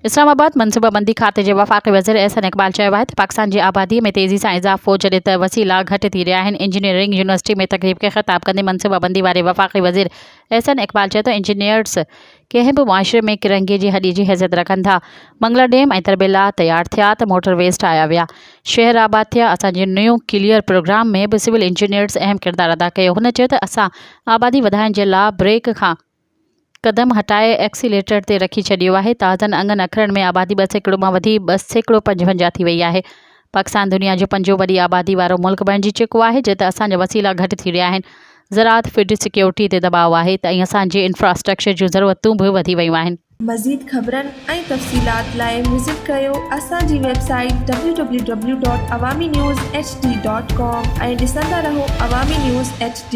इस्लामाबाद मनसूबाबंदी खाते जे वफ़ाक़ी वज़ीर एहसन इक़बाल चयो आहे त पाकिस्तान जी आबादी में तेज़ी सां इज़ाफ़ो जॾहिं त वसीला घटि थी रहिया आहिनि। इंजीनियरिंग यूनिवर्सिटी में तक़रीब खे ख़िताब कंदे मनसूबाबंदी वारे वफ़ाक़ी वज़ीर एहसन इक़बाल चयो त इंजीनियर्स कंहिं बि मुआशिरे में किरंगे जी हॾी जी हैसियत रखनि था। मंगला डैम ऐं तरबेला तैयार थिया त मोटर वेस्ट ठाहिया विया, शहर आबाद थिया। असांजे न्यू क्लियर प्रोग्राम में बि सिविल इंजीनियर्स अहम किरदारु अदा कयो। हुन चयो त असां आबादी वधाइण जे लाइ ब्रेक खां कदम हटाए एक्सीलेटर ते रखी छॾियो आहे। ताज़नि अंगनि अखरनि में आबादी 2 सैकड़ो मां वधी 255 थी वई आहे। पाकिस्तान दुनिया जो 5 वॾी आबादी वारो मुल्क बणिजी चुको आहे, जिते असांजा वसीला घटि थी रहिया आहिनि। ज़राअत फूड सिक्योरिटी ते दबाव आहे त ऐं असांजे इंफ्रास्ट्रक्चर जूं ज़रूरतूं बि वधी वियूं आहिनि। मज़ीद ख़बरनि ऐं तफ़सीलात लाइ विज़िट कयो असांजी वेबसाइट www.awamiNewsHD.com ऐं ॾिसंदा रहो अवामी न्यूज़ HD।